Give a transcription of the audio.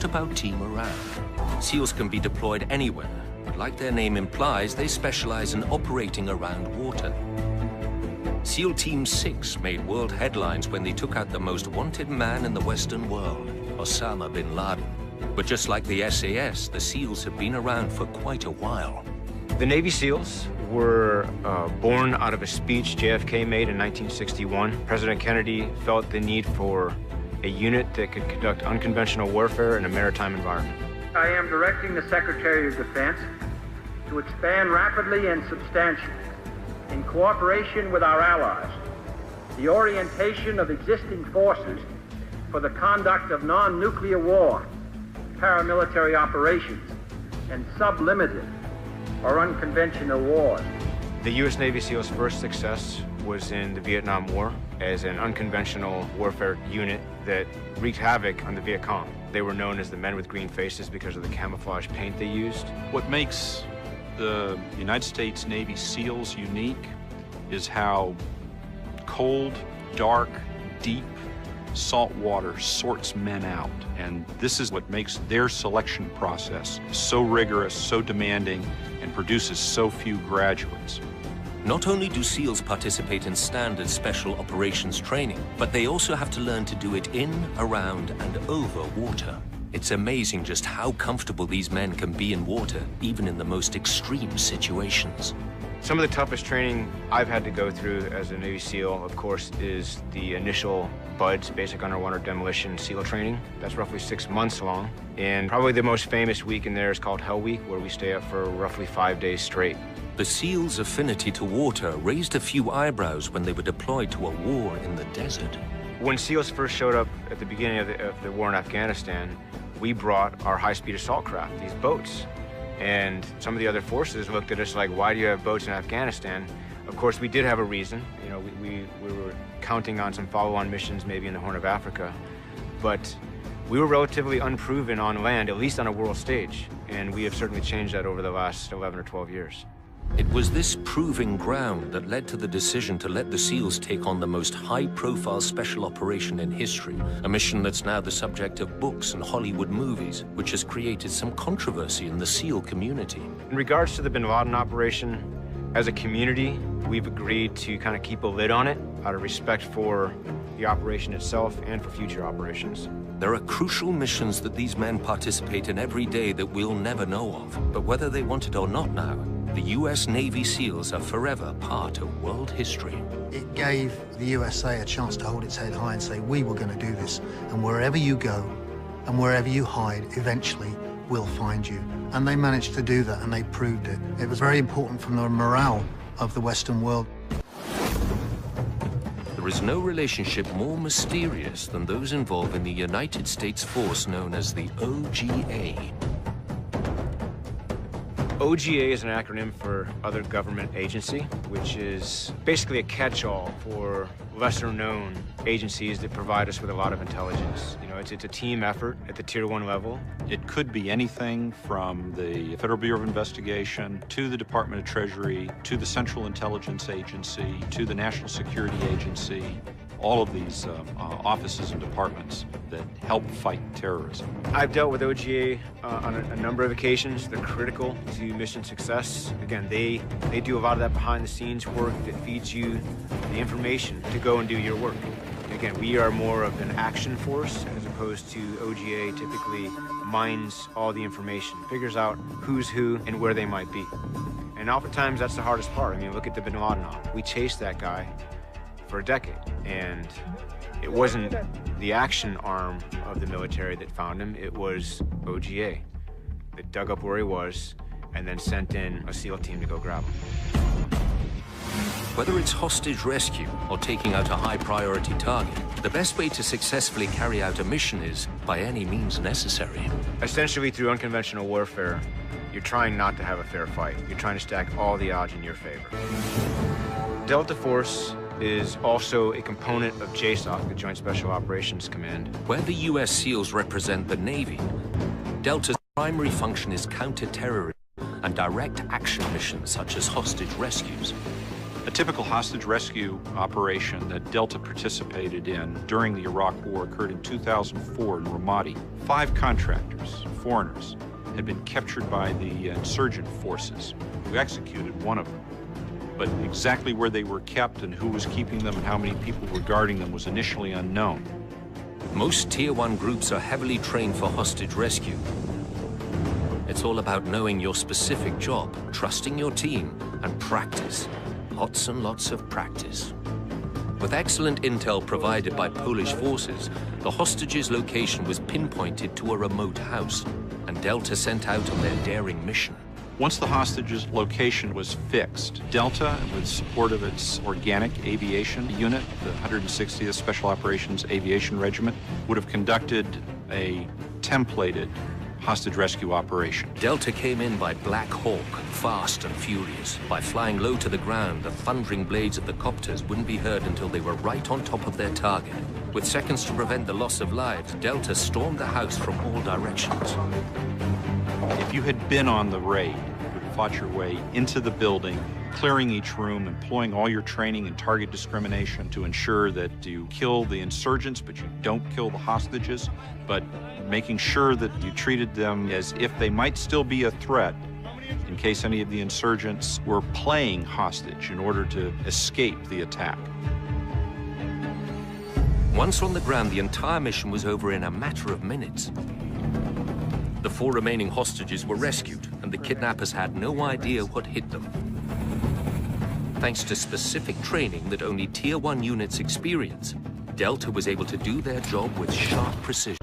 about team morale? SEALs can be deployed anywhere, but like their name implies, they specialize in operating around water. SEAL Team 6 made world headlines when they took out the most wanted man in the Western world, Osama bin Laden. But just like the SAS, the SEALs have been around for quite a while. The Navy SEALs were born out of a speech JFK made in 1961. President Kennedy felt the need for a unit that could conduct unconventional warfare in a maritime environment. I am directing the Secretary of Defense to expand rapidly and substantially, in cooperation with our allies, the orientation of existing forces for the conduct of non-nuclear war, paramilitary operations, and sublimited or unconventional wars. The U.S. Navy SEALs' first success was in the Vietnam War as an unconventional warfare unit that wreaked havoc on the Viet Cong. They were known as the men with green faces because of the camouflage paint they used. What makes the United States Navy SEALs unique is how cold, dark, deep, salt water sorts men out. And this is what makes their selection process so rigorous, so demanding, and produces so few graduates. Not only do SEALs participate in standard special operations training, but they also have to learn to do it in, around, and over water. It's amazing just how comfortable these men can be in water, even in the most extreme situations. Some of the toughest training I've had to go through as a Navy SEAL, of course, is the initial BUDS, Basic Underwater Demolition SEAL training. That's roughly 6 months long. And probably the most famous week in there is called Hell Week, where we stay up for roughly 5 days straight. The SEALs' affinity to water raised a few eyebrows when they were deployed to a war in the desert. When SEALs first showed up at the beginning of the war in Afghanistan, we brought our high-speed assault craft, these boats. And some of the other forces looked at us like, why do you have boats in Afghanistan? Of course, we did have a reason. You know, we were counting on some follow-on missions maybe in the Horn of Africa. But we were relatively unproven on land, at least on a world stage. And we have certainly changed that over the last 11 or 12 years. It was this proving ground that led to the decision to let the SEALs take on the most high-profile special operation in history, a mission that's now the subject of books and Hollywood movies, which has created some controversy in the SEAL community. In regards to the bin Laden operation, as a community, we've agreed to kind of keep a lid on it out of respect for the operation itself and for future operations. There are crucial missions that these men participate in every day that we'll never know of. But whether they want it or not now, the U.S. Navy SEALs are forever part of world history. It gave the USA a chance to hold its head high and say, we were going to do this. And wherever you go and wherever you hide, eventually we'll find you. And they managed to do that, and they proved it. It was very important for the morale of the Western world. There is no relationship more mysterious than those involved in the United States force known as the OGA. OGA is an acronym for Other Government Agency, which is basically a catch-all for lesser-known agencies that provide us with a lot of intelligence. You know, it's a team effort at the Tier 1 level. It could be anything from the Federal Bureau of Investigation to the Department of Treasury to the Central Intelligence Agency to the National Security Agency. All of these offices and departments that help fight terrorism. I've dealt with OGA on a number of occasions. They're critical to mission success. Again, they do a lot of that behind-the-scenes work that feeds you the information to go and do your work. Again, we are more of an action force as opposed to OGA typically mines all the information, figures out who's who and where they might be. And oftentimes that's the hardest part. I mean, look at the bin Laden op. We chased that guy for a decade, and it wasn't the action arm of the military that found him, it was OGA that dug up where he was and then sent in a SEAL team to go grab him. Whether it's hostage rescue or taking out a high-priority target, the best way to successfully carry out a mission is by any means necessary. Essentially, through unconventional warfare, you're trying not to have a fair fight. You're trying to stack all the odds in your favor. Delta Force is also a component of JSOC, the Joint Special Operations Command. Where the U.S. SEALs represent the Navy, Delta's primary function is counter-terrorism and direct action missions such as hostage rescues. A typical hostage rescue operation that Delta participated in during the Iraq War occurred in 2004 in Ramadi. 5 contractors, foreigners, had been captured by the insurgent forces, who executed one of them. But exactly where they were kept and who was keeping them and how many people were guarding them was initially unknown. Most Tier 1 groups are heavily trained for hostage rescue. It's all about knowing your specific job, trusting your team, and practice. Lots and lots of practice. With excellent intel provided by Polish forces, the hostages' location was pinpointed to a remote house, and Delta sent out on their daring mission. Once the hostages' location was fixed, Delta, with support of its organic aviation unit, the 160th Special Operations Aviation Regiment, would have conducted a templated hostage rescue operation. Delta came in by Black Hawk, fast and furious. By flying low to the ground, the thundering blades of the copters wouldn't be heard until they were right on top of their target. With seconds to prevent the loss of lives, Delta stormed the house from all directions. If you had been on the raid, you would have fought your way into the building, clearing each room, employing all your training and target discrimination to ensure that you kill the insurgents, but you don't kill the hostages, but making sure that you treated them as if they might still be a threat in case any of the insurgents were playing hostage in order to escape the attack. Once on the ground, the entire mission was over in a matter of minutes. The 4 remaining hostages were rescued, and the kidnappers had no idea what hit them. Thanks to specific training that only Tier 1 units experience, Delta was able to do their job with sharp precision.